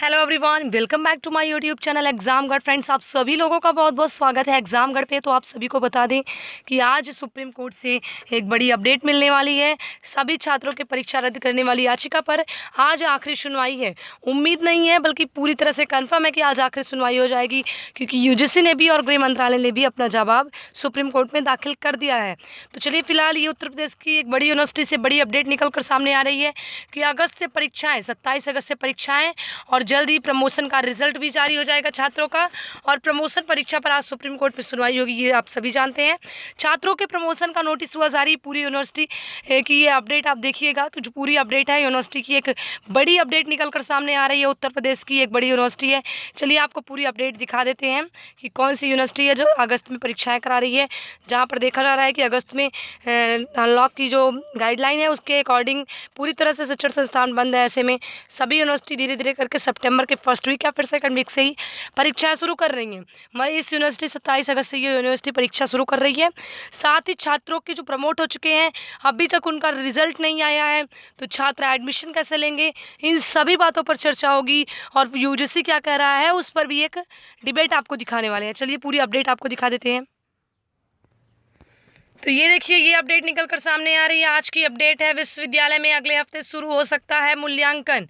Hello everyone, welcome back to my YouTube channel Examgarh. Friends, आप सभी लोगों का बहुत बहुत स्वागत है एग्जामगढ़ पे। तो आप सभी को बता दें कि आज सुप्रीम कोर्ट से एक बड़ी अपडेट मिलने वाली है। सभी छात्रों की परीक्षा रद्द करने वाली याचिका पर आज आखिरी सुनवाई है। उम्मीद नहीं है बल्कि पूरी तरह से कन्फर्म है कि आज आखिरी सुनवाई हो जाएगी, क्योंकि यूजीसी ने भी और गृह मंत्रालय ने भी अपना जवाब सुप्रीम कोर्ट में दाखिल कर दिया है। तो चलिए, फिलहाल ये उत्तर प्रदेश की एक बड़ी यूनिवर्सिटी से बड़ी अपडेट निकल कर सामने आ रही है कि अगस्त से परीक्षाएँ, 27 अगस्त से परीक्षाएँ और जल्द ही प्रमोशन का रिजल्ट भी जारी हो जाएगा छात्रों का। और प्रमोशन परीक्षा पर आज सुप्रीम कोर्ट में सुनवाई होगी, ये आप सभी जानते हैं। छात्रों के प्रमोशन का नोटिस हुआ जारी पूरी यूनिवर्सिटी की। ये अपडेट आप देखिएगा कि जो पूरी अपडेट है यूनिवर्सिटी की, एक बड़ी अपडेट निकल कर सामने आ रही है। उत्तर प्रदेश की एक बड़ी यूनिवर्सिटी है। चलिए आपको पूरी अपडेट दिखा देते हैं कि कौन सी यूनिवर्सिटी है जो अगस्त में परीक्षाएँ करा रही है। जहाँ पर देखा जा रहा है कि अगस्त में अनलॉक की जो गाइडलाइन है उसके अकॉर्डिंग पूरी तरह से शिक्षण संस्थान बंद है। ऐसे में सभी यूनिवर्सिटी धीरे धीरे करके सितंबर के फर्स्ट वीक या फिर सेकंड वीक से ही परीक्षाएं शुरू कर रही हैं। मैं इस यूनिवर्सिटी 27 अगस्त से ये यूनिवर्सिटी परीक्षा शुरू कर रही है। साथ ही छात्रों के जो प्रमोट हो चुके हैं अभी तक उनका रिजल्ट नहीं आया है, तो छात्र एडमिशन कैसे लेंगे, इन सभी बातों पर चर्चा होगी। और यूजीसी क्या कह रहा है उस पर भी एक डिबेट आपको दिखाने वाले हैं। चलिए पूरी अपडेट आपको दिखा देते हैं। तो ये देखिए, ये अपडेट निकल कर सामने आ रही है। आज की अपडेट है, विश्वविद्यालय में अगले हफ्ते शुरू हो सकता है मूल्यांकन।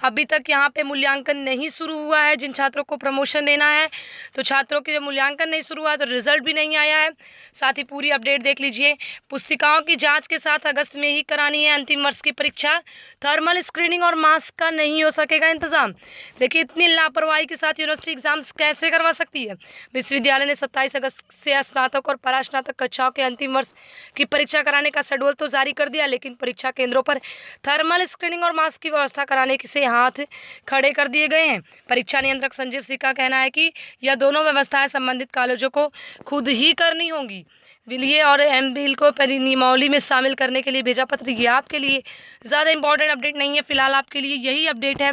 अभी तक यहाँ पे मूल्यांकन नहीं शुरू हुआ है। जिन छात्रों को प्रमोशन देना है, तो छात्रों के मूल्यांकन नहीं शुरू हुआ, तो रिजल्ट भी नहीं आया है। साथ ही पूरी अपडेट देख लीजिए। पुस्तिकाओं की जांच के साथ अगस्त में ही करानी है अंतिम वर्ष की परीक्षा। थर्मल स्क्रीनिंग और मास्क का नहीं हो सकेगा इंतजाम। देखिए, इतनी लापरवाही के साथ यूनिवर्सिटी एग्जाम्स कैसे करवा सकती है। विश्वविद्यालय ने 27 अगस्त से स्नातक और परास्नातक कक्षाओं के अंतिम वर्ष की परीक्षा कराने का शेड्यूल तो जारी कर दिया, लेकिन परीक्षा केंद्रों पर थर्मल स्क्रीनिंग और मास्क की व्यवस्था कराने से हाथ खड़े कर दिए गए हैं। परीक्षा नियंत्रक संजीव सिंह का कहना है कि यह दोनों व्यवस्थाएं संबंधित कॉलेजों को खुद ही करनी होंगी। विलय और एमफिल को नियमावली में शामिल करने के लिए भेजा पत्र। ये आपके लिए ज़्यादा इंपॉर्टेंट अपडेट नहीं है, फिलहाल आपके लिए यही अपडेट है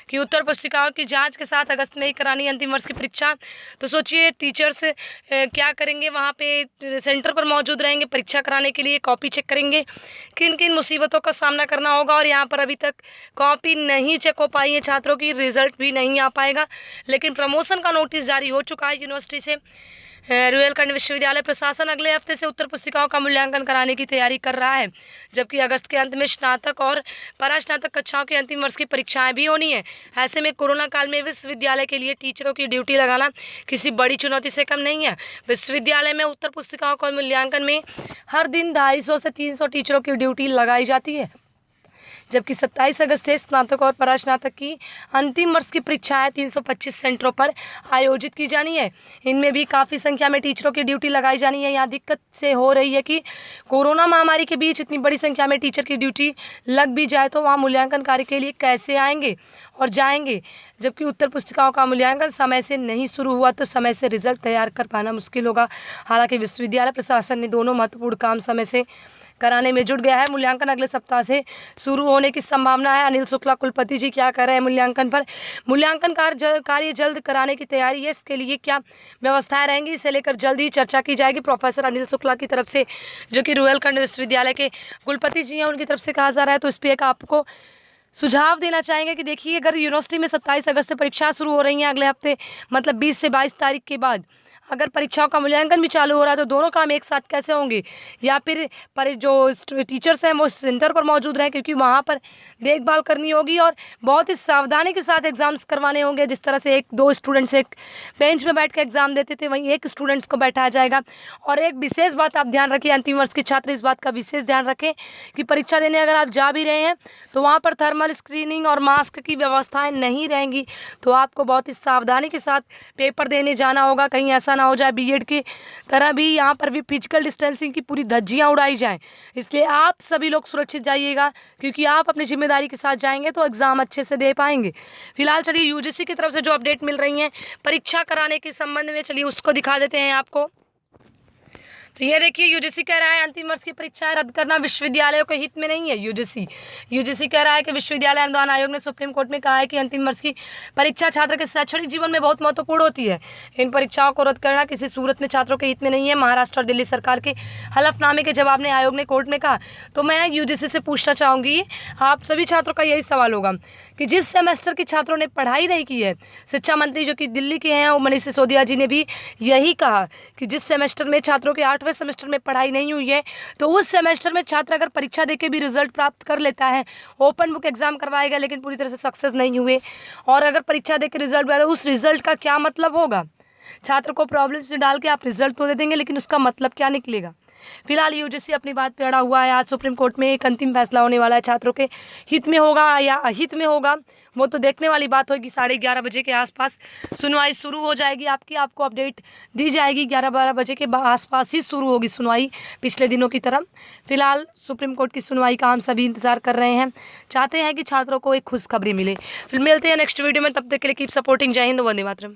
कि उत्तर पुस्तिकाओं की जांच के साथ अगस्त में ही करानी है अंतिम वर्ष की परीक्षा। तो सोचिए टीचर्स क्या करेंगे, वहाँ पे सेंटर पर मौजूद रहेंगे परीक्षा कराने के लिए, कॉपी चेक करेंगे। किन किन मुसीबतों का सामना करना होगा। और यहाँ पर अभी तक कॉपी नहीं चेक हो पाई है छात्रों की, रिजल्ट भी नहीं आ पाएगा। लेकिन प्रमोशन का नोटिस जारी हो चुका है यूनिवर्सिटी से। रुहेलखंड विश्वविद्यालय प्रशासन अगले हफ्ते से उत्तर पुस्तिकाओं का मूल्यांकन कराने की तैयारी कर रहा है, जबकि अगस्त के अंत में स्नातक और परास्नातक कक्षाओं के अंतिम वर्ष की परीक्षाएं भी होनी है। ऐसे में कोरोना काल में विश्वविद्यालय के लिए टीचरों की ड्यूटी लगाना किसी बड़ी चुनौती से कम नहीं है। विश्वविद्यालय में उत्तर पुस्तिकाओं का मूल्यांकन में हर दिन 250 से 300 टीचरों की ड्यूटी लगाई जाती है, जबकि 27 अगस्त से स्नातक और परास्नातक की अंतिम वर्ष की परीक्षाएं 325 सेंटरों पर आयोजित की जानी है। इनमें भी काफ़ी संख्या में टीचरों की ड्यूटी लगाई जानी है। यहाँ दिक्कत से हो रही है कि कोरोना महामारी के बीच इतनी बड़ी संख्या में टीचर की ड्यूटी लग भी जाए तो वहाँ मूल्यांकन कार्य के लिए कैसे आएंगे और जाएंगे। जबकि उत्तर पुस्तिकाओं का मूल्यांकन समय से नहीं शुरू हुआ तो समय से रिजल्ट तैयार कर पाना मुश्किल होगा। हालांकि विश्वविद्यालय प्रशासन ने दोनों महत्वपूर्ण काम समय से कराने में जुट गया है। मूल्यांकन अगले सप्ताह से शुरू होने की संभावना है। अनिल शुक्ला कुलपति जी क्या कर रहे हैं मूल्यांकन पर। मूल्यांकन कार्य जल्द कराने की तैयारी है, इसके लिए क्या व्यवस्थाएं रहेंगी, इसे लेकर जल्द ही चर्चा की जाएगी। प्रोफेसर अनिल शुक्ला की तरफ से, जो कि रुहेलखंड विश्वविद्यालय के कुलपति जी हैं, उनकी तरफ से कहा जा रहा है। तो इस पर एक आपको सुझाव देना चाहेंगे कि देखिए, अगर यूनिवर्सिटी में 27 अगस्त से परीक्षा शुरू हो रही हैं अगले हफ्ते, मतलब 20 से 22 तारीख के बाद अगर परीक्षाओं का मूल्यांकन भी चालू हो रहा है, तो दोनों काम एक साथ कैसे होंगे। या फिर जो टीचर्स हैं वो सेंटर पर मौजूद रहें, क्योंकि वहाँ पर देखभाल करनी होगी और बहुत ही सावधानी के साथ एग्ज़ाम्स करवाने होंगे। जिस तरह से 1-2 स्टूडेंट्स एक बेंच में बैठ कर एग्ज़ाम देते थे, वहीं एक स्टूडेंट्स को बैठाया जाएगा। और एक विशेष बात आप ध्यान रखिए, अंतिम वर्ष के छात्र इस बात का विशेष ध्यान रखें कि परीक्षा देने अगर आप जा भी रहे हैं तो वहाँ पर थर्मल स्क्रीनिंग और मास्क की व्यवस्थाएँ नहीं रहेंगी। तो आपको बहुत ही सावधानी के साथ पेपर देने जाना होगा, कहीं ऐसा ना हो जाए बीएड की तरह भी यहाँ पर भी फिजिकल डिस्टेंसिंग की पूरी धज्जियाँ उड़ाई जाएं। इसलिए आप सभी लोग सुरक्षित जाइएगा, क्योंकि आप अपनी जिम्मेदारी के साथ जाएंगे तो एग्ज़ाम अच्छे से दे पाएंगे। फिलहाल चलिए यूजीसी की तरफ से जो अपडेट मिल रही हैं परीक्षा कराने के संबंध में, चलिए उसको दिखा देते हैं आपको। तो ये देखिए, यूजीसी कह रहा है अंतिम वर्ष की परीक्षाएं रद्द करना विश्वविद्यालयों के हित में नहीं है। यूजीसी कह रहा है कि विश्वविद्यालय अनुदान आयोग ने सुप्रीम कोर्ट में कहा है कि अंतिम वर्ष की परीक्षा छात्र के शैक्षणिक जीवन में बहुत महत्वपूर्ण होती है। इन परीक्षाओं को रद्द करना किसी सूरत में छात्रों के हित में नहीं है। महाराष्ट्र और दिल्ली सरकार के हलफनामे के जवाब में आयोग ने कोर्ट में कहा। तो मैं यूजीसी से पूछना चाहूँगी, आप सभी छात्रों का यही सवाल होगा कि जिस सेमेस्टर के छात्रों ने पढ़ाई नहीं की है, शिक्षा मंत्री जो कि दिल्ली के हैं वो मनीष सिसोदिया जी ने भी यही कहा कि जिस सेमेस्टर में छात्रों के 8वें सेमेस्टर में पढ़ाई नहीं हुई है तो उस सेमेस्टर में छात्र अगर परीक्षा देके भी रिजल्ट प्राप्त कर लेता है, ओपन बुक एग्जाम करवाएगा लेकिन पूरी तरह से सक्सेस नहीं हुए, और अगर परीक्षा देके रिजल्ट आया उस रिजल्ट का क्या मतलब होगा। छात्र को प्रॉब्लम से डाल के आप रिजल्ट तो दे देंगे लेकिन उसका मतलब क्या निकलेगा। फिलहाल यूजीसी अपनी बात पे अड़ा हुआ है। आज सुप्रीम कोर्ट में एक अंतिम फैसला होने वाला है। छात्रों के हित में होगा या अहित में होगा वो तो देखने वाली बात होगी। 11:30 बजे के आसपास सुनवाई शुरू हो जाएगी। आपको अपडेट दी जाएगी। 11-12 बजे के आसपास ही शुरू होगी सुनवाई पिछले दिनों की तरह। फिलहाल सुप्रीम कोर्ट की सुनवाई का हम सभी इंतजार कर रहे हैं, चाहते हैं कि छात्रों को एक खुशखबरी मिले। फिर मिलते हैं नेक्स्ट वीडियो में, तब तक के लिए कीप सपोर्टिंग। जय हिंद, वंदे मातरम।